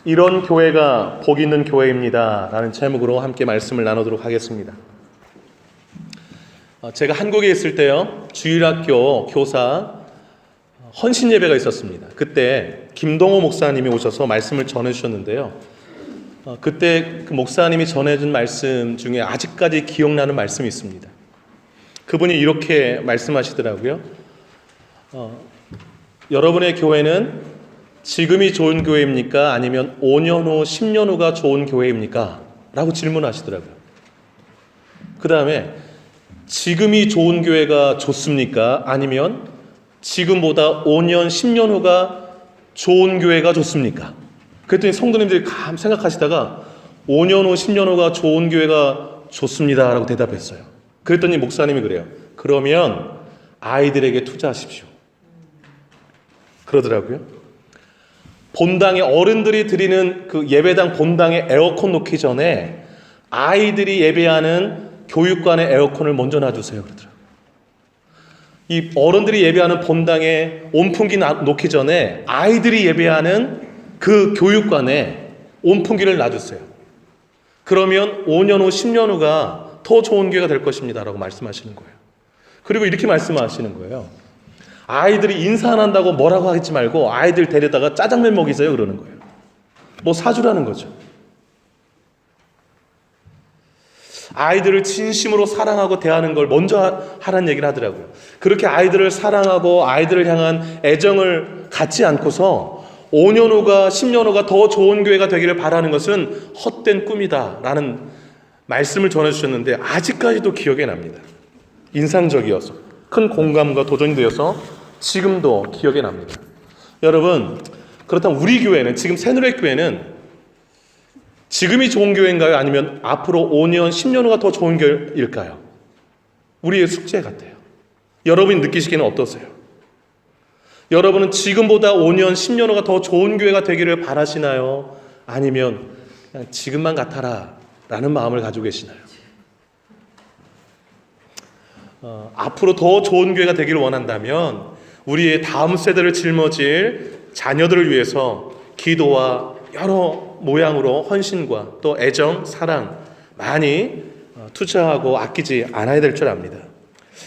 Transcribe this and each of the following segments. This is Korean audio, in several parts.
이런 교회가 복 있는 교회입니다 라는 제목으로 함께 말씀을 나누도록 하겠습니다. 제가 한국에 있을 때요, 주일학교 교사 헌신 예배가 있었습니다. 그때 김동호 목사님이 오셔서 말씀을 전해주셨는데요, 그때 그 목사님이 전해준 말씀 중에 아직까지 기억나는 말씀이 있습니다. 그분이 이렇게 말씀하시더라고요. 여러분의 교회는 지금이 좋은 교회입니까? 아니면 5년 후, 10년 후가 좋은 교회입니까? 라고 질문하시더라고요. 그 다음에 지금이 좋은 교회가 좋습니까? 아니면 지금보다 5년, 10년 후가 좋은 교회가 좋습니까? 그랬더니 성도님들이 생각하시다가 5년 후, 10년 후가 좋은 교회가 좋습니다 라고 대답했어요. 그랬더니 목사님이 그래요. 그러면 아이들에게 투자하십시오. 그러더라고요. 본당에 어른들이 드리는 그 예배당 본당에 에어컨 놓기 전에 아이들이 예배하는 교육관에 에어컨을 먼저 놔주세요. 그러더라고요. 이 어른들이 예배하는 본당에 온풍기 놓기 전에 아이들이 예배하는 그 교육관에 온풍기를 놔주세요. 그러면 5년 후, 10년 후가 더 좋은 교회가 될 것입니다 라고 말씀하시는 거예요. 그리고 이렇게 말씀하시는 거예요. 아이들이 인사 안 한다고 뭐라고 하지 말고 아이들 데려다가 짜장면 먹이세요 그러는 거예요. 뭐 사주라는 거죠. 아이들을 진심으로 사랑하고 대하는 걸 먼저 하라는 얘기를 하더라고요. 그렇게 아이들을 사랑하고 아이들을 향한 애정을 갖지 않고서 5년 후가 10년 후가 더 좋은 교회가 되기를 바라는 것은 헛된 꿈이다 라는 말씀을 전해주셨는데 아직까지도 기억에 납니다. 인상적이어서 큰 공감과 도전이 되어서 지금도 기억에 납니다. 여러분, 그렇다면 우리 교회는, 지금 새누리교회는 지금이 좋은 교회인가요? 아니면 앞으로 5년, 10년 후가 더 좋은 교회일까요? 우리의 숙제 같아요. 여러분이 느끼시기에는 어떠세요? 여러분은 지금보다 5년, 10년 후가 더 좋은 교회가 되기를 바라시나요? 아니면 그냥 지금만 같아라 라는 마음을 가지고 계시나요? 앞으로 더 좋은 교회가 되기를 원한다면 우리의 다음 세대를 짊어질 자녀들을 위해서 기도와 여러 모양으로 헌신과 또 애정, 사랑 많이 투자하고 아끼지 않아야 될 줄 압니다.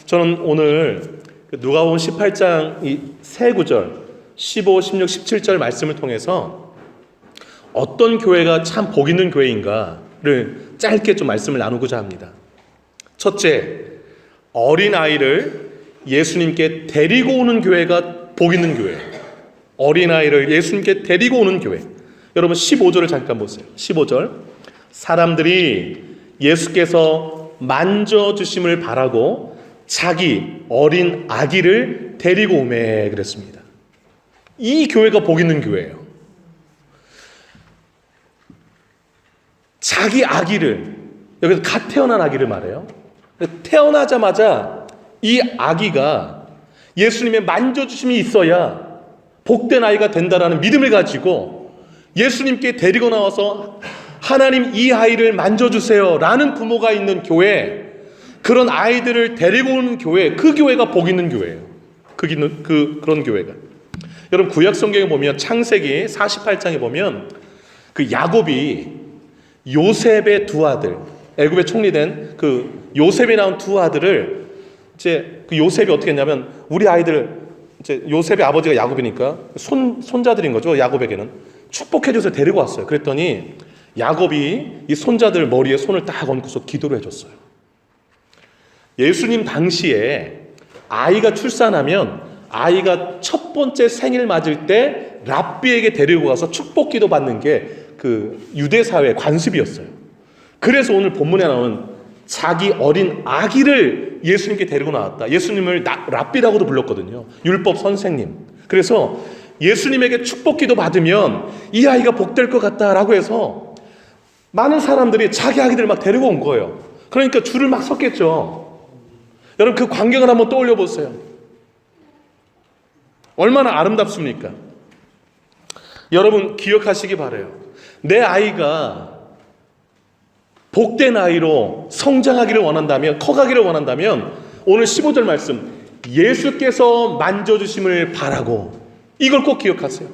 저는 오늘 누가복음 18장 이 세 구절 15, 16, 17절 말씀을 통해서 어떤 교회가 참 복 있는 교회인가를 짧게 좀 말씀을 나누고자 합니다. 첫째, 어린아이를 예수님께 데리고 오는 교회가 복 있는 교회. 어린아이를 예수님께 데리고 오는 교회. 여러분 15절을 잠깐 보세요. 15절. 사람들이 예수께서 만져주심을 바라고 자기 어린 아기를 데리고 오매 그랬습니다. 이 교회가 복 있는 교회예요. 자기 아기를, 여기서 갓 태어난 아기를 말해요. 태어나자마자 이 아기가 예수님의 만져주심이 있어야 복된 아이가 된다라는 믿음을 가지고 예수님께 데리고 나와서 하나님 이 아이를 만져주세요 라는 부모가 있는 교회, 그런 아이들을 데리고 오는 교회, 그 교회가 복 있는 교회예요. 그런 교회가. 여러분 구약 성경에 보면 창세기 48장에 보면 그 야곱이 요셉의 두 아들, 애굽에 총리된 그 요셉이 낳은 두 아들을 이제 그 요셉이 어떻게 했냐면 우리 아이들 이제 요셉의 아버지가 야곱이니까 손자들인 거죠. 야곱에게는 축복해줘서 데리고 왔어요. 그랬더니 야곱이 이 손자들 머리에 손을 딱 얹고서 기도를 해줬어요. 예수님 당시에 아이가 출산하면 아이가 첫 번째 생일 맞을 때 랍비에게 데리고 가서 축복 기도 받는 게 그 유대 사회의 관습이었어요. 그래서 오늘 본문에 나오는 자기 어린 아기를 예수님께 데리고 나왔다. 예수님을 랍비라고도 불렀거든요. 율법 선생님. 그래서 예수님에게 축복 기도 받으면 이 아이가 복될 것 같다라고 해서 많은 사람들이 자기 아기들을 막 데리고 온 거예요. 그러니까 줄을 막 섰겠죠. 여러분 그 광경을 한번 떠올려 보세요. 얼마나 아름답습니까? 여러분 기억하시기 바라요. 내 아이가 복된 아이로 성장하기를 원한다면, 커가기를 원한다면 오늘 15절 말씀, 예수께서 만져주심을 바라고, 이걸 꼭 기억하세요.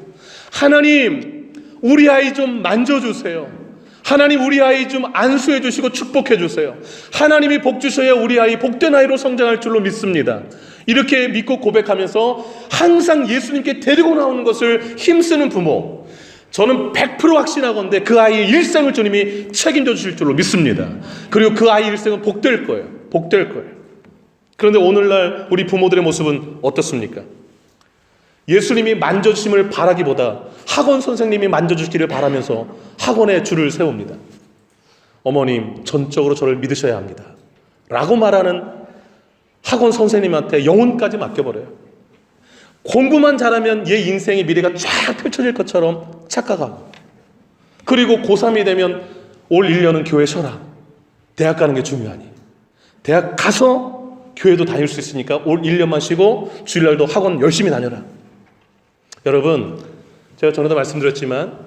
하나님 우리 아이 좀 만져주세요. 하나님 우리 아이 좀 안수해 주시고 축복해 주세요. 하나님이 복 주셔야 우리 아이 복된 아이로 성장할 줄로 믿습니다. 이렇게 믿고 고백하면서 항상 예수님께 데리고 나오는 것을 힘쓰는 부모, 저는 100% 확신하건대 그 아이의 일생을 주님이 책임져 주실 줄로 믿습니다. 그리고 그 아이 일생은 복될 거예요. 복될 거예요. 그런데 오늘날 우리 부모들의 모습은 어떻습니까? 예수님이 만져주심을 바라기보다 학원 선생님이 만져주시기를 바라면서 학원에 줄을 세웁니다. 어머님, 전적으로 저를 믿으셔야 합니다 라고 말하는 학원 선생님한테 영혼까지 맡겨버려요. 공부만 잘하면 얘 인생의 미래가 쫙 펼쳐질 것처럼 착각하고, 그리고 고3이 되면 올 1년은 교회 쉬어라. 대학 가는 게 중요하니 대학 가서 교회도 다닐 수 있으니까 올 1년만 쉬고 주일날도 학원 열심히 다녀라. 여러분, 제가 전에도 말씀드렸지만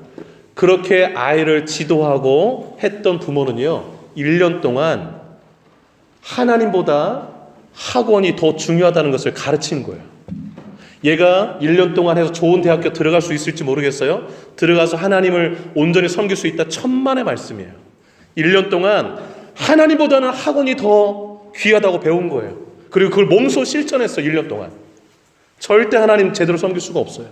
그렇게 아이를 지도하고 했던 부모는요, 1년 동안 하나님보다 학원이 더 중요하다는 것을 가르친 거예요. 얘가 1년 동안 해서 좋은 대학교 들어갈 수 있을지 모르겠어요. 들어가서 하나님을 온전히 섬길 수 있다, 천만의 말씀이에요. 1년 동안 하나님보다는 학원이 더 귀하다고 배운 거예요. 그리고 그걸 몸소 실천했어요. 1년 동안. 절대 하나님 제대로 섬길 수가 없어요.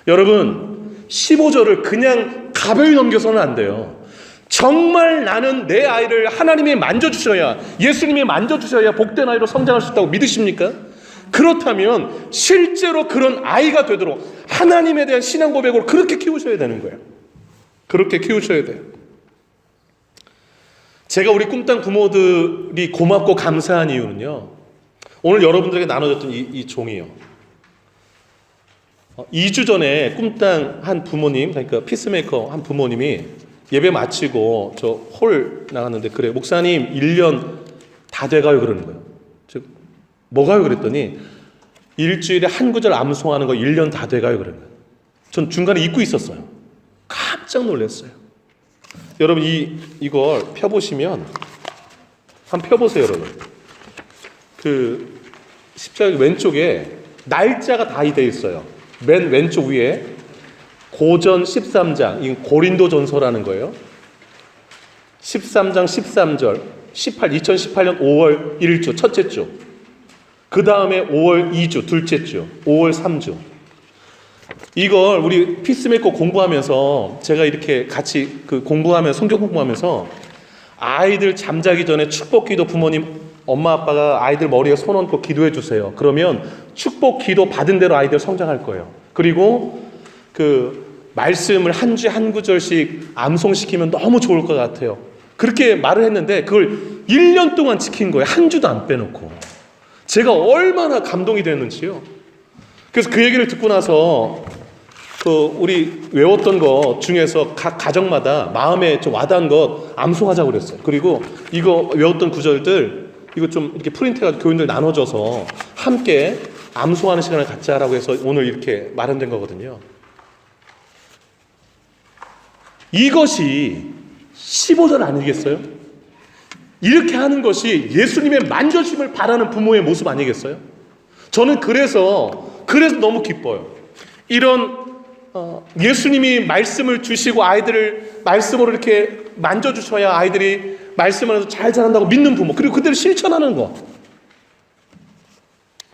여러분, 15절을 그냥 가벼이 넘겨서는 안 돼요. 정말 나는 내 아이를 하나님이 만져주셔야, 예수님이 만져주셔야 복된 아이로 성장할 수 있다고 믿으십니까? 그렇다면 실제로 그런 아이가 되도록 하나님에 대한 신앙 고백으로 그렇게 키우셔야 되는 거예요. 그렇게 키우셔야 돼요. 제가 우리 꿈땅 부모들이 고맙고 감사한 이유는요, 오늘 여러분들에게 나눠줬던 이 종이요, 2주 전에 꿈땅 한 부모님, 그러니까 피스메이커 한 부모님이 예배 마치고 저 홀 나갔는데, 그래 목사님 1년 다 돼가요 그러는 거예요. 즉 뭐가요 그랬더니 일주일에 한 구절 암송하는 거 1년 다 돼가요 그러는 거예요. 전 중간에 잊고 있었어요. 깜짝 놀랐어요. 여러분 이걸 펴보시면 한번 펴보세요. 여러분, 그 십자가 왼쪽에 날짜가 다 되어 있어요. 맨 왼쪽 위에 고전 13장, 이 고린도전서라는 거예요. 13장 13절 2018년 5월 1주 첫째 주, 그 다음에 5월 2주 둘째 주, 5월 3주. 이걸 우리 피스메이커 공부하면서 제가 이렇게 같이 공부하면서, 성경 공부하면서 아이들 잠자기 전에 축복기도, 부모님 엄마 아빠가 아이들 머리에 손 얹고 기도해 주세요. 그러면 축복 기도 받은 대로 아이들 성장할 거예요. 그리고 말씀을 한 주에 한 구절씩 암송시키면 너무 좋을 것 같아요. 그렇게 말을 했는데 그걸 1년 동안 지킨 거예요. 한 주도 안 빼놓고. 제가 얼마나 감동이 됐는지요. 그래서 그 얘기를 듣고 나서 우리 외웠던 것 중에서 각 가정마다 마음에 좀 와닿은 것 암송하자고 그랬어요. 그리고 이거 외웠던 구절들 이거 좀 이렇게 프린트해가지고 교인들 나눠줘서 함께 암송하는 시간을 갖자라고 해서 오늘 이렇게 마련된 거거든요. 이것이 15절 아니겠어요? 이렇게 하는 것이 예수님의 만져주심을 바라는 부모의 모습 아니겠어요? 저는 그래서 너무 기뻐요. 이런 예수님이 말씀을 주시고 아이들을 말씀으로 이렇게 만져주셔야 아이들이 말씀을 해서 잘 자란다고 믿는 부모, 그리고 그대로 실천하는 거,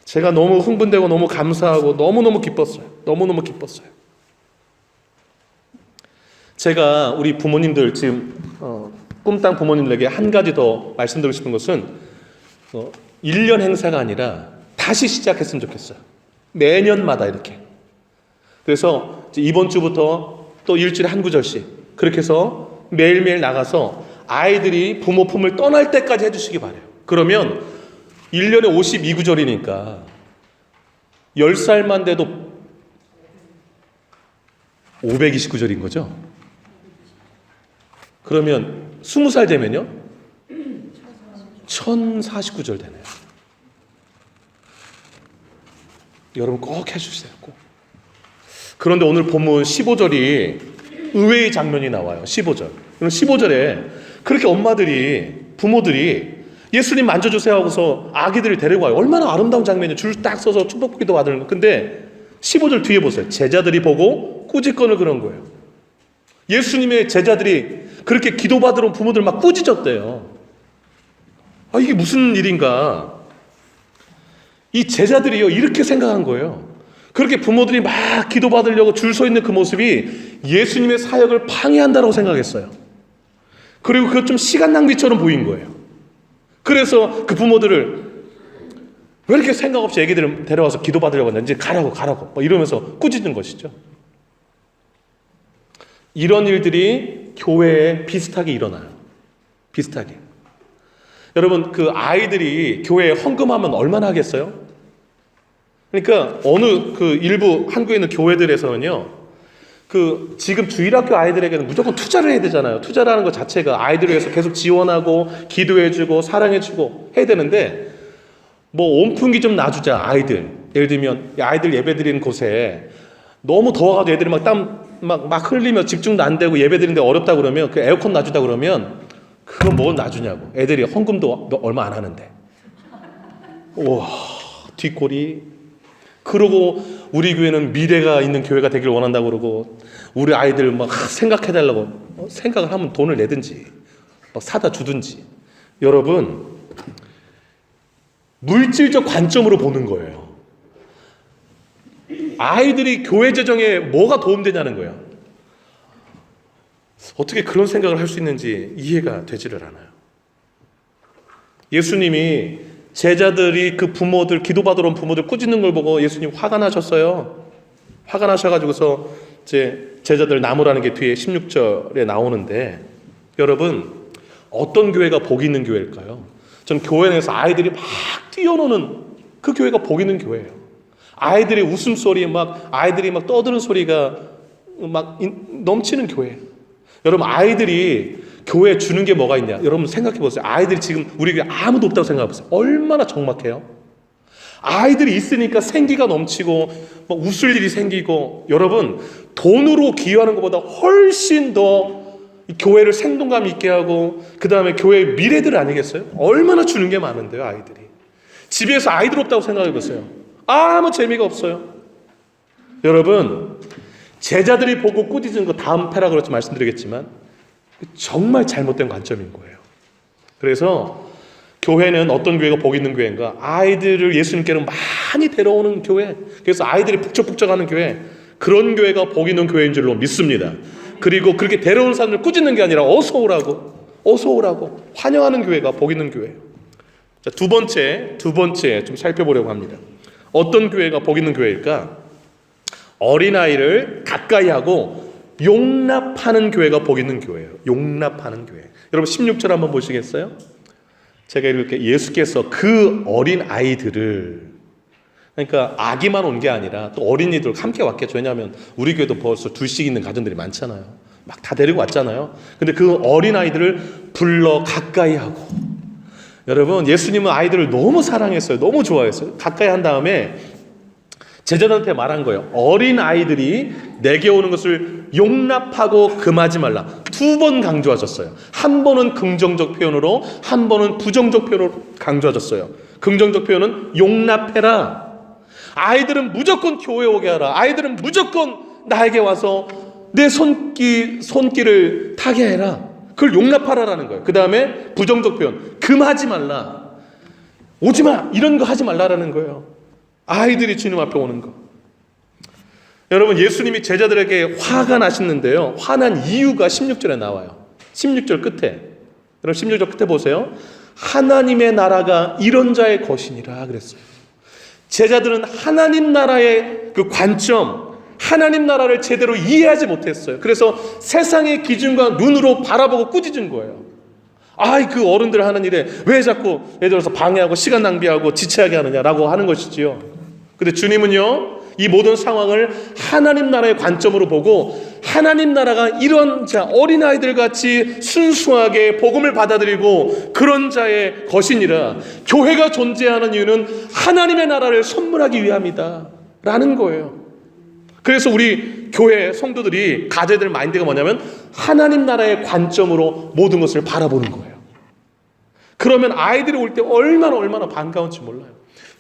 제가 너무 흥분되고 너무 감사하고 너무너무 기뻤어요. 너무너무 기뻤어요. 제가 우리 부모님들 지금 꿈땅 부모님들에게 한 가지 더 말씀드리고 싶은 것은 1년 행사가 아니라 다시 시작했으면 좋겠어요. 매년마다 이렇게. 그래서 이번 주부터 또 일주일에 한 구절씩 그렇게 해서 매일매일 나가서 아이들이 부모 품을 떠날 때까지 해주시기 바라요. 그러면 1년에 52구절이니까 10살만 돼도 529절인 거죠. 그러면 20살 되면요 1049절 되네요. 여러분 꼭 해주세요. 꼭. 그런데 오늘 본문 15절이 의외의 장면이 나와요. 15절. 그럼 15절에 그렇게 엄마들이, 부모들이 예수님 만져주세요 하고서 아기들을 데리고 와요. 얼마나 아름다운 장면이에요. 줄 딱 서서 축복기도 받는. 근데 15절 뒤에 보세요. 제자들이 보고 꾸짖건을 그런 거예요. 예수님의 제자들이 그렇게 기도받으러 온 부모들 막 꾸짖었대요. 아, 이게 무슨 일인가? 이 제자들이요, 이렇게 생각한 거예요. 그렇게 부모들이 막 기도받으려고 줄 서 있는 그 모습이 예수님의 사역을 방해한다고 생각했어요. 그리고 그것 좀 시간 낭비처럼 보인 거예요. 그래서 그 부모들을 왜 이렇게 생각 없이 애기들을 데려와서 기도받으려고 하는지, 가라고 막 이러면서 꾸짖는 것이죠. 이런 일들이 교회에 비슷하게 일어나요. 비슷하게. 여러분, 그 아이들이 교회에 헌금하면 얼마나 하겠어요? 그러니까 어느 그 일부 한국에 있는 교회들에서는요, 그 지금 주일학교 아이들에게는 무조건 투자를 해야 되잖아요. 투자라는 것 자체가 아이들을 위해서 계속 지원하고 기도해주고 사랑해주고 해야 되는데, 뭐 온풍기 좀 놔주자 아이들. 예를 들면 아이들 예배드리는 곳에 너무 더워가지고 애들이 막 땀 막 흘리며 집중도 안 되고 예배드리는데 어렵다 그러면 그 에어컨 놔주다 그러면 그거 뭘 놔주냐고. 애들이 헌금도 얼마 안 하는데. 우와, 뒷골이. 그러고 우리 교회는 미래가 있는 교회가 되길 원한다고 그러고, 우리 아이들 막 생각해달라고 생각을 하면 돈을 내든지 막 사다 주든지. 여러분, 물질적 관점으로 보는 거예요. 아이들이 교회 재정에 뭐가 도움되냐는 거예요. 어떻게 그런 생각을 할 수 있는지 이해가 되지를 않아요. 예수님이 제자들이 그 부모들, 기도받으러 온 부모들 꾸짖는 걸 보고 예수님 화가 나셨어요. 화가 나셔가지고서 이제 제자들 나무라는 게 뒤에 16절에 나오는데, 여러분, 어떤 교회가 복 있는 교회일까요? 전 교회 내에서 아이들이 막 뛰어노는 그 교회가 복 있는 교회예요. 아이들의 웃음소리, 아이들이 막 떠드는 소리가 막 넘치는 교회. 여러분, 아이들이 교회에 주는 게 뭐가 있냐? 여러분 생각해 보세요. 아이들이 지금 우리 교회에 아무도 없다고 생각해 보세요. 얼마나 적막해요? 아이들이 있으니까 생기가 넘치고 막 웃을 일이 생기고, 여러분, 돈으로 기여하는 것보다 훨씬 더 교회를 생동감 있게 하고, 그 다음에 교회의 미래들 아니겠어요? 얼마나 주는 게 많은데요, 아이들이. 집에서 아이들 없다고 생각해 보세요. 아무 재미가 없어요. 여러분, 제자들이 보고 꾸짖은 거 다음 패러그래프 말씀드리겠지만 정말 잘못된 관점인 거예요. 그래서 교회는 어떤 교회가 복 있는 교회인가? 아이들을 예수님께로 많이 데려오는 교회, 그래서 아이들이 북적북적하는 교회, 그런 교회가 복 있는 교회인 줄로 믿습니다. 그리고 그렇게 데려온 사람들 꾸짖는 게 아니라 어서 오라고 환영하는 교회가 복 있는 교회예요. 자, 두 번째 좀 살펴보려고 합니다. 어떤 교회가 복 있는 교회일까? 어린아이를 가까이 하고 용납하는 교회가 복 있는 교회예요. 용납하는 교회. 여러분 16절 한번 보시겠어요? 제가 이렇게 예수께서 그 어린아이들을, 그러니까 아기만 온 게 아니라 또 어린이들 함께 왔겠죠. 왜냐하면 우리 교회도 벌써 둘씩 있는 가정들이 많잖아요. 막 다 데리고 왔잖아요. 근데 그 어린아이들을 불러 가까이 하고, 여러분, 예수님은 아이들을 너무 사랑했어요. 너무 좋아했어요. 가까이 한 다음에 제자들한테 말한 거예요. 어린 아이들이 내게 오는 것을 용납하고 금하지 말라. 2번 강조하셨어요. 한 번은 긍정적 표현으로, 한 번은 부정적 표현으로 강조하셨어요. 긍정적 표현은 용납해라. 아이들은 무조건 교회 오게 하라. 아이들은 무조건 나에게 와서 내 손길을 타게 해라. 그걸 용납하라라는 거예요. 그 다음에 부정적 표현, 금하지 말라. 오지 마. 이런 거 하지 말라라는 거예요. 아이들이 주님 앞에 오는 거. 여러분, 예수님이 제자들에게 화가 나셨는데요. 화난 이유가 16절에 나와요. 16절 끝에. 여러분 16절 끝에 보세요. 하나님의 나라가 이런 자의 것이니라 그랬어요. 제자들은 하나님 나라의 그 관점, 하나님 나라를 제대로 이해하지 못했어요. 그래서 세상의 기준과 눈으로 바라보고 꾸짖은 거예요. 아이, 그 어른들 하는 일에 왜 자꾸 예를 들어서 방해하고 시간 낭비하고 지체하게 하느냐라고 하는 것이지요. 근데 주님은요, 이 모든 상황을 하나님 나라의 관점으로 보고, 하나님 나라가 이런 자, 어린아이들 같이 순수하게 복음을 받아들이고 그런 자의 것이니라. 교회가 존재하는 이유는 하나님의 나라를 선물하기 위함이다 라는 거예요. 그래서 우리 교회 성도들이 가져야 될 마인드가 뭐냐면 하나님 나라의 관점으로 모든 것을 바라보는 거예요. 그러면 아이들이 올 때 얼마나 반가운지 몰라요.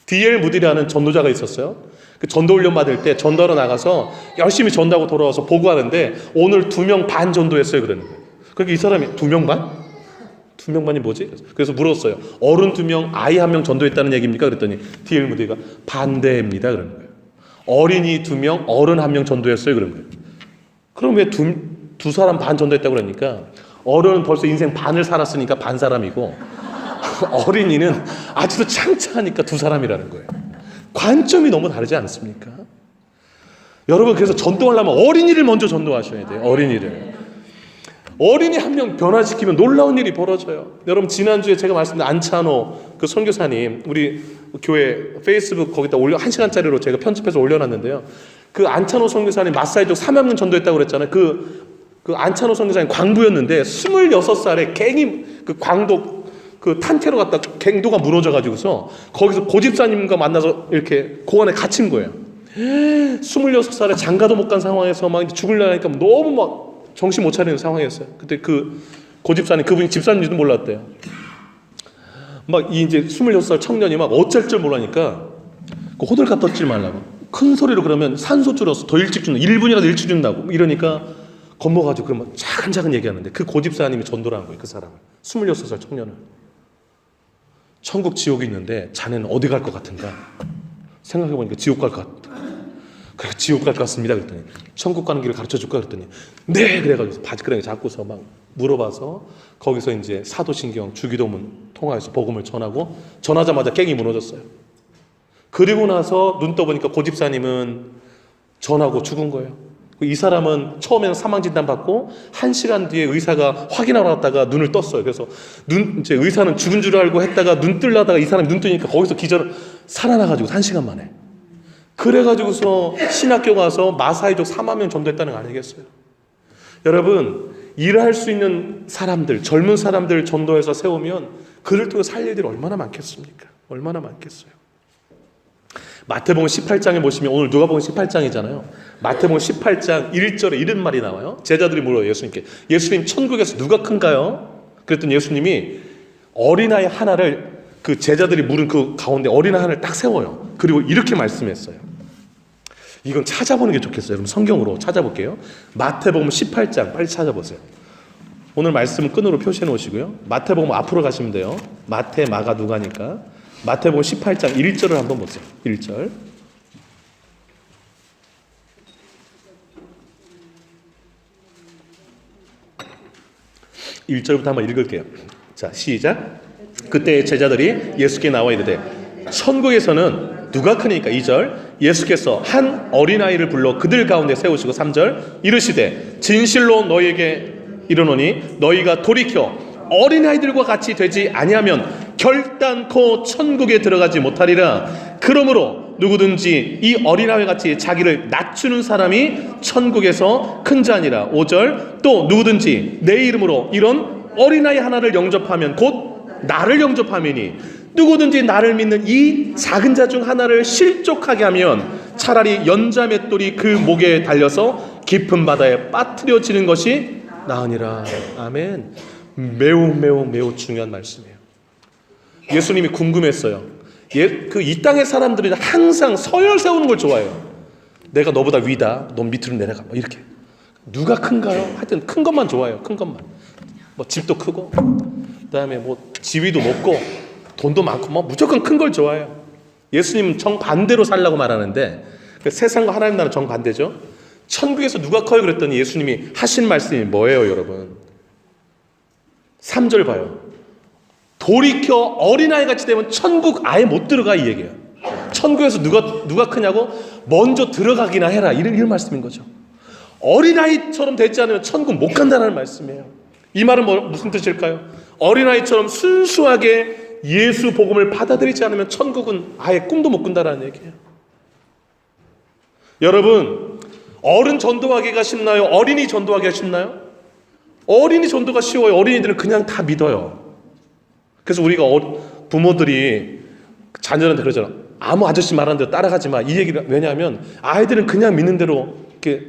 D.L. 무디라는 전도자가 있었어요. 그 전도 훈련 받을 때 전도하러 나가서 열심히 전도하고 돌아와서 보고하는데 오늘 2명 반 전도했어요 그러는 거예요. 그러니까 이 사람이 2명 반? 2명 반이 뭐지? 그래서 물었어요. 어른 2명, 아이 1명 전도했다는 얘기입니까? 그랬더니 D.L. 무디가 반대입니다 그러는 거예요. 어린이 2명, 어른 1명 전도했어요 그런 거예요. 그럼 왜 두 사람 반 전도했다고 그러니까 어른은 벌써 인생 반을 살았으니까 반 사람이고 어린이는 아직도 창창하니까 2사람이라는 거예요. 관점이 너무 다르지 않습니까? 여러분, 그래서 전도하려면 어린이를 먼저 전도하셔야 돼요. 어린이 1명 변화시키면 놀라운 일이 벌어져요. 여러분, 지난주에 제가 말씀드린 안찬호 그 선교사님, 우리 교회 페이스북 거기다 1시간짜리로 제가 편집해서 올려놨는데요. 그 안찬호 선교사님 마사이족 3학년 전도했다고 그랬잖아요. 그 안찬호 선교사님 광부였는데 26살에 갱이 그 광도 그 탄테로 갔다 갱도가 무너져가지고서 거기서 고집사님과 만나서 이렇게 고안에 갇힌 거예요. 26살에 장가도 못 간 상황에서 막 죽으려니까 너무 막 정신 못 차리는 상황이었어요. 그때 그 고집사님, 그분이 집사님인지도 몰랐대요. 막 이제 26살 청년이 막 어쩔 줄 모르니까 그 호들갑 떨지 말라고 큰 소리로 그러면 산소 줄여서 더 일찍 준다, 1분이라도 일찍 준다고 이러니까 겁먹어가지고 그러면 차근차근 얘기하는데 그 고집사님이 전도를 한 거예요. 그 사람을, 26살 청년을. 천국 지옥이 있는데 자네는 어디 갈 것 같은가? 생각해보니까 지옥 갈 것 같다. 그래, 지옥 갈 것 같습니다 그랬더니 천국 가는 길을 가르쳐줄까 그랬더니 네 그래가지고 바지가랑이 잡고서 막 물어봐서 거기서 이제 사도신경 주기도문 통화해서 복음을 전하고 전하자마자 갱이 무너졌어요. 그리고 나서 눈 떠보니까 고집사님은 전하고 죽은 거예요. 이 사람은 처음에는 사망 진단 받고 1시간 뒤에 의사가 확인하러 왔다가 눈을 떴어요. 그래서 이제 의사는 죽은 줄 알고 했다가 눈 뜨려다가 이 사람이 눈 뜨니까 거기서 살아나가지고 1시간 만에. 그래가지고서 신학교 가서 마사이족 3만 명 전도했다는 거 아니겠어요? 여러분, 일할 수 있는 사람들, 젊은 사람들 전도해서 세우면 그를 통해 살 일들이 얼마나 많겠습니까? 얼마나 많겠어요? 마태복음 18장에 보시면 오늘 누가복음 18장이잖아요. 마태복음 18장 1절에 이런 말이 나와요. 제자들이 물어요 예수님께. 예수님, 천국에서 누가 큰가요? 그랬더니 예수님이 어린아이 하나를, 그 제자들이 물은 그 가운데 어린아이 하나를 딱 세워요. 그리고 이렇게 말씀했어요. 이건 찾아보는 게 좋겠어요. 여러분, 성경으로 찾아볼게요. 마태복음 18장 빨리 찾아보세요. 오늘 말씀은 끈으로 표시해 놓으시고요. 마태복음 앞으로 가시면 돼요. 마태, 마가, 누가니까. 마태복음 18장 1절을 한번 보세요. 1절. 1절부터 한번 읽을게요. 자, 시작. 그때 제자들이 예수께 나와 이르되 천국에서는 누가 크니까? 2절. 예수께서 한 어린아이를 불러 그들 가운데 세우시고 3절 이르시되 진실로 너희에게 이르노니 너희가 돌이켜 어린아이들과 같이 되지 아니하면 결단코 천국에 들어가지 못하리라. 그러므로 누구든지 이 어린아이 같이 자기를 낮추는 사람이 천국에서 큰 자니라. 5절. 또 누구든지 내 이름으로 이런 어린아이 하나를 영접하면 곧 나를 영접함이니 누구든지 나를 믿는 이 작은 자 중 하나를 실족하게 하면 차라리 연자 맷돌이 그 목에 달려서 깊은 바다에 빠뜨려지는 것이 나으니라. 아멘. 매우 중요한 말씀이에요. 예수님이 궁금했어요. 이 땅의 사람들은 항상 서열 세우는 걸 좋아해요. 내가 너보다 위다, 넌 밑으로 내려가, 뭐 이렇게. 누가 큰가요? 하여튼 큰 것만 좋아해요. 큰 것만. 뭐 집도 크고, 그다음에 뭐 지위도 높고, 돈도 많고, 뭐 무조건 큰 걸 좋아해요. 예수님은 정반대로 살라고 말하는데 세상과 하나님 나라 정반대죠. 천국에서 누가 커요? 그랬더니 예수님이 하신 말씀이 뭐예요, 여러분? 3절 봐요. 돌이켜 어린아이 같이 되면 천국 아예 못 들어가, 이 얘기예요. 천국에서 누가 크냐고? 먼저 들어가기나 해라, 이런 말씀인 거죠. 어린아이처럼 되지 않으면 천국 못 간다는 말씀이에요. 이 말은 무슨 뜻일까요? 어린아이처럼 순수하게 예수 복음을 받아들이지 않으면 천국은 아예 꿈도 못 꾼다는 얘기예요. 여러분, 어른 전도하기가 쉽나요? 어린이 전도하기가 쉽나요? 어린이 전도가 쉬워요. 어린이들은 그냥 다 믿어요. 그래서 우리가 부모들이 자녀한테 그러잖아. 아무 아저씨 말하는 대로 따라가지 마, 이 얘기를. 왜냐하면 아이들은 그냥 믿는 대로 이렇게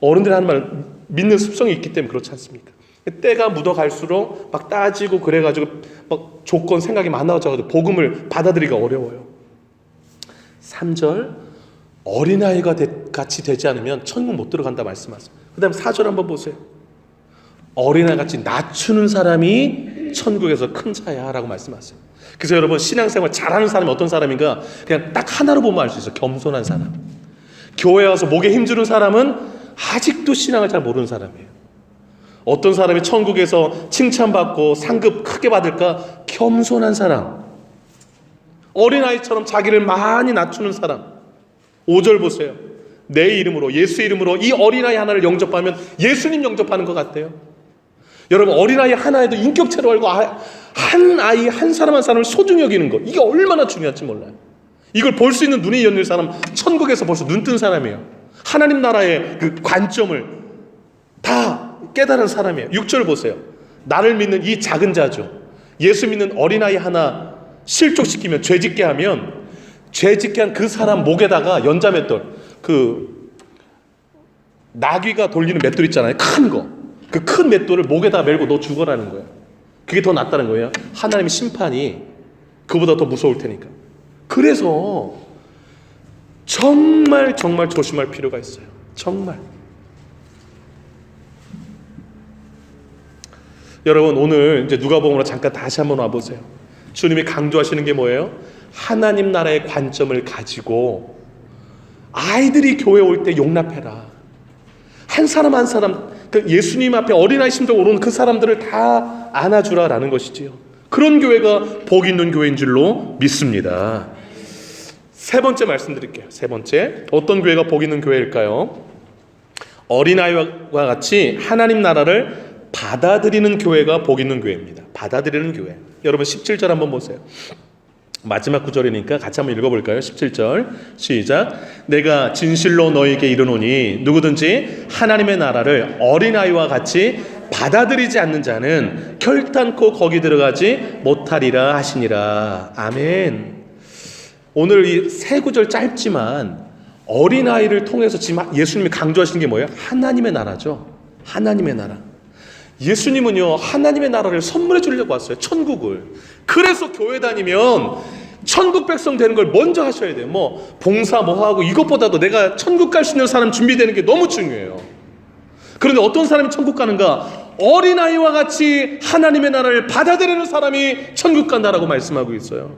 어른들이 하는 말 믿는 습성이 있기 때문에 그렇지 않습니까? 때가 묻어갈수록 막 따지고 그래가지고 막 조건 생각이 많아져가지고 복음을 받아들이기가 어려워요. 3절 어린아이가 같이 되지 않으면 천국 못 들어간다 말씀하세요. 그 다음 4절 한번 보세요. 어린아이같이 낮추는 사람이 천국에서 큰 자야 라고 말씀하세요. 그래서 여러분 신앙생활 잘하는 사람이 어떤 사람인가 그냥 딱 하나로 보면 알 수 있어요. 겸손한 사람. 교회 와서 목에 힘주는 사람은 아직도 신앙을 잘 모르는 사람이에요. 어떤 사람이 천국에서 칭찬받고 상급 크게 받을까? 겸손한 사람. 어린아이처럼 자기를 많이 낮추는 사람. 5절 보세요. 내 이름으로 예수 이름으로 이 어린아이 하나를 영접하면 예수님 영접하는 것 같아요. 여러분 어린아이 하나에도 인격체로 알고 한 아이 한 사람 한 사람을 소중히 여기는 것 이게 얼마나 중요한지 몰라요. 이걸 볼 수 있는 눈이 열린 사람 천국에서 벌써 눈 뜬 사람이에요. 하나님 나라의 그 관점을 다 깨달은 사람이에요. 6절 보세요. 나를 믿는 이 작은 자죠. 예수 믿는 어린아이 하나 실족시키면 죄짓게 하면 죄짓게 한 그 사람 목에다가 연자맷돌 그 나귀가 돌리는 맷돌 있잖아요. 큰 거. 그 큰 맷돌을 목에다 메고 너 죽어라는 거예요. 그게 더 낫다는 거예요. 하나님의 심판이 그보다 더 무서울 테니까. 그래서 정말 조심할 필요가 있어요. 정말. 여러분 오늘 이제 누가복음으로 잠깐 다시 한번 와보세요. 주님이 강조하시는 게 뭐예요? 하나님 나라의 관점을 가지고 아이들이 교회 올 때 용납해라. 한 사람 한 사람 그 예수님 앞에 어린아이 심정 오르는 그 사람들을 다 안아주라라는 것이지요. 그런 교회가 복 있는 교회인 줄로 믿습니다. 세 번째 말씀드릴게요. 세 번째 어떤 교회가 복 있는 교회일까요? 어린아이와 같이 하나님 나라를 받아들이는 교회가 복 있는 교회입니다. 받아들이는 교회. 여러분 17절 한번 보세요. 마지막 구절이니까 같이 한번 읽어볼까요? 17절 시작. 내가 진실로 너에게 이르노니 누구든지 하나님의 나라를 어린아이와 같이 받아들이지 않는 자는 결단코 거기 들어가지 못하리라 하시니라. 아멘. 오늘 이 세 구절 짧지만 어린아이를 통해서 지금 예수님이 강조하시는 게 뭐예요? 하나님의 나라죠. 하나님의 나라. 예수님은요 하나님의 나라를 선물해 주려고 왔어요. 천국을. 그래서 교회 다니면 천국 백성 되는 걸 먼저 하셔야 돼요. 뭐 봉사 뭐 하고 이것보다도 내가 천국 갈 수 있는 사람 준비되는 게 너무 중요해요. 그런데 어떤 사람이 천국 가는가? 어린아이와 같이 하나님의 나라를 받아들이는 사람이 천국 간다라고 말씀하고 있어요.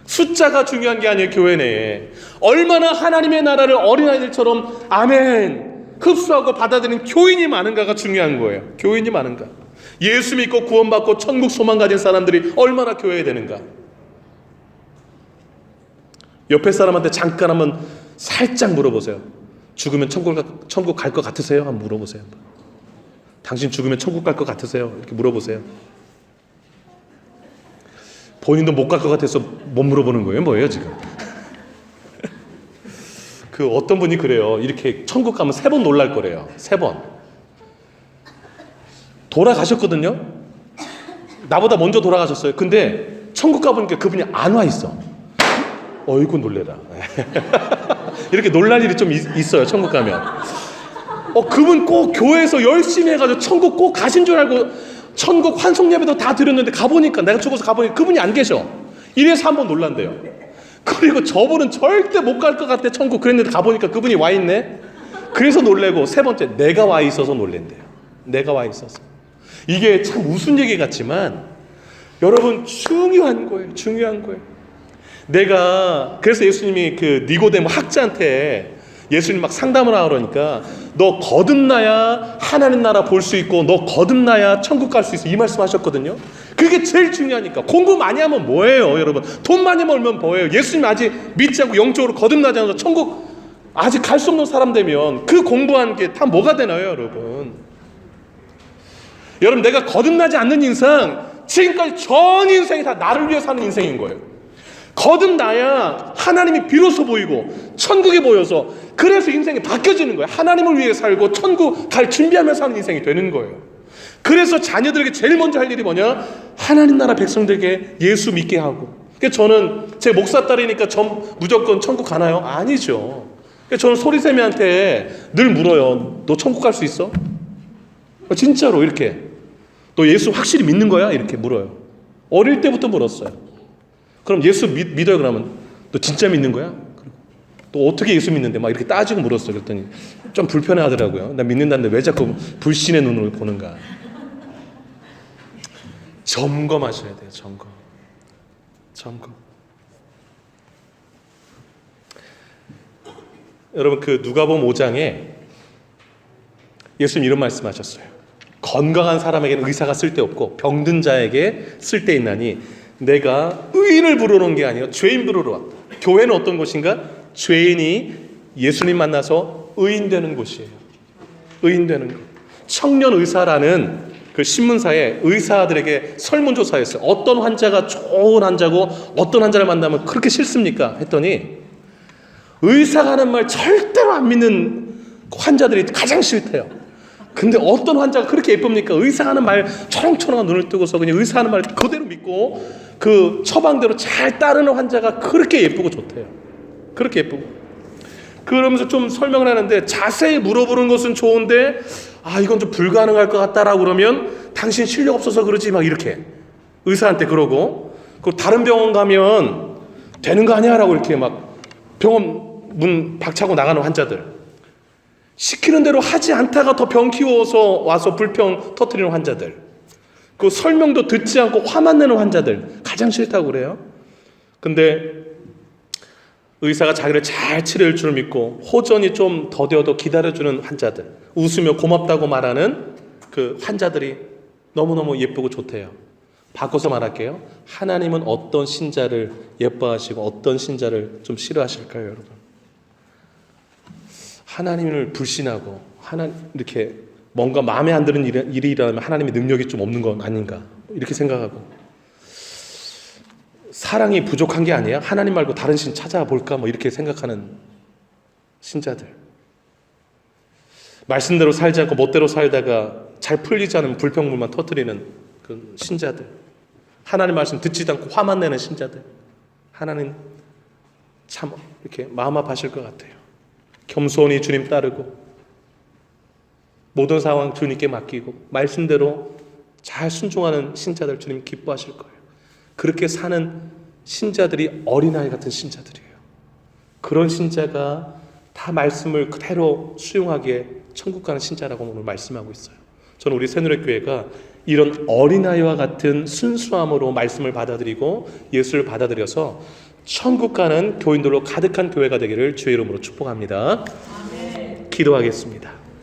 숫자가 중요한 게 아니에요. 교회 내에 얼마나 하나님의 나라를 어린아이들처럼 아멘 흡수하고 받아들이는 교인이 많은가가 중요한 거예요. 교인이 많은가. 예수 믿고 구원받고 천국 소망 가진 사람들이 얼마나 교회에 되는가. 옆에 사람한테 잠깐 한번 살짝 물어보세요. 죽으면 천국 갈 것 같으세요? 한번 물어보세요. 당신 죽으면 천국 갈 것 같으세요? 이렇게 물어보세요. 본인도 못 갈 것 같아서 못 물어보는 거예요? 뭐예요 지금? 그 어떤 분이 그래요. 이렇게 천국 가면 3번 놀랄 거래요. 3번. 돌아가셨거든요. 나보다 먼저 돌아가셨어요. 근데 천국 가보니까 그분이 안 와 있어. 어이구 놀래라. 이렇게 놀랄 일이 좀 있어요. 천국 가면. 그분 꼭 교회에서 열심히 해가지고 천국 꼭 가신 줄 알고 천국 환송 예배도 다 드렸는데 가보니까 내가 죽어서 가보니까 그분이 안 계셔. 이래서 한번 놀란대요. 그리고 저분은 절대 못 갈 것 같아 천국 그랬는데 가보니까 그분이 와 있네. 그래서 놀래고 세 번째 내가 와 있어서 놀랜대요. 내가 와 있어서. 이게 참 우스운 얘기 같지만 여러분 중요한 거예요. 중요한 거예요. 내가 그래서 예수님이 그 니고데모 학자한테 예수님 막 상담을 하러 그러니까 너 거듭나야 하나님 나라 볼 수 있고 너 거듭나야 천국 갈 수 있어 이 말씀하셨거든요. 그게 제일 중요하니까. 공부 많이 하면 뭐예요 여러분? 돈 많이 벌면 뭐예요? 예수님 아직 믿지 않고 영적으로 거듭나지 않아서 천국 아직 갈 수 없는 사람 되면 그 공부한 게 다 뭐가 되나요 여러분? 여러분 내가 거듭나지 않는 인생 지금까지 전 인생이 다 나를 위해 사는 인생인 거예요. 거듭나야 하나님이 비로소 보이고 천국이 보여서 그래서 인생이 바뀌어지는 거예요. 하나님을 위해 살고 천국 갈 준비하면서 사는 인생이 되는 거예요. 그래서 자녀들에게 제일 먼저 할 일이 뭐냐? 하나님 나라 백성들에게 예수 믿게 하고. 그래서 저는 제 목사 딸이니까 무조건 천국 가나요? 아니죠. 그래서 저는 소리샘이한테 늘 물어요. 너 천국 갈 수 있어? 진짜로 이렇게. 너 예수 확실히 믿는 거야? 이렇게 물어요. 어릴 때부터 물었어요. 그럼 예수 믿어요? 그러면 너 진짜 믿는 거야? 또 어떻게 예수 믿는데? 막 이렇게 따지고 물었어. 그랬더니 좀 불편해하더라고요. 나 믿는다는데 왜 자꾸 불신의 눈으로 보는가? 점검하셔야 돼요. 점검. 여러분, 그 누가복음 5장에 예수님 이런 말씀하셨어요. 건강한 사람에게는 의사가 쓸데없고 병든 자에게 쓸데있나니 내가 의인을 부르러 온 게 아니라 죄인 부르러 왔다. 교회는 어떤 곳인가? 죄인이 예수님 만나서 의인 되는 곳이에요. 의인 되는 곳. 청년 의사라는 그 신문사에 의사들에게 설문조사했어요. 어떤 환자가 좋은 환자고 어떤 환자를 만나면 그렇게 싫습니까? 했더니 의사가 하는 말 절대로 안 믿는 환자들이 가장 싫대요. 근데 어떤 환자가 그렇게 예쁩니까? 의사가 하는 말 초롱초롱한 눈을 뜨고서 그냥 의사 하는 말 그대로 믿고 그 처방대로 잘 따르는 환자가 그렇게 예쁘고 좋대요. 그렇게 예쁘고. 그러면서 좀 설명을 하는데 자세히 물어보는 것은 좋은데 이건 좀 불가능할 것 같다라고 그러면 당신 실력 없어서 그러지 막 이렇게 의사한테 그러고, 그 다른 병원 가면 되는 거 아니야? 라고 이렇게 막 병원 문 박차고 나가는 환자들, 시키는 대로 하지 않다가 더 병 키워서 와서 불평 터뜨리는 환자들, 그 설명도 듣지 않고 화만 내는 환자들 가장 싫다고 그래요. 근데 의사가 자기를 잘 치료할 줄 믿고 호전이 좀 더뎌도 기다려주는 환자들, 웃으며 고맙다고 말하는 그 환자들이 너무너무 예쁘고 좋대요. 바꿔서 말할게요. 하나님은 어떤 신자를 예뻐하시고 어떤 신자를 좀 싫어하실까요, 여러분? 하나님을 불신하고 이렇게 뭔가 마음에 안 드는 일이 일어나면 하나님의 능력이 좀 없는 건 아닌가 이렇게 생각하고, 사랑이 부족한 게 아니야? 하나님 말고 다른 신 찾아볼까? 뭐 이렇게 생각하는 신자들, 말씀대로 살지 않고 멋대로 살다가 잘 풀리지 않은 불평불만 터뜨리는 그 신자들, 하나님 말씀 듣지도 않고 화만 내는 신자들, 하나님 참 이렇게 마음 아파하실 것 같아요. 겸손히 주님 따르고 모든 상황 주님께 맡기고 말씀대로 잘 순종하는 신자들 주님 기뻐하실 거예요. 그렇게 사는 신자들이 어린아이 같은 신자들이에요. 그런 신자가 다 말씀을 그대로 수용하기에 천국 가는 신자라고 오늘 말씀하고 있어요. 저는 우리 새누리교회가 이런 어린아이와 같은 순수함으로 말씀을 받아들이고 예수를 받아들여서 천국 가는 교인들로 가득한 교회가 되기를 주의 이름으로 축복합니다. 기도하겠습니다.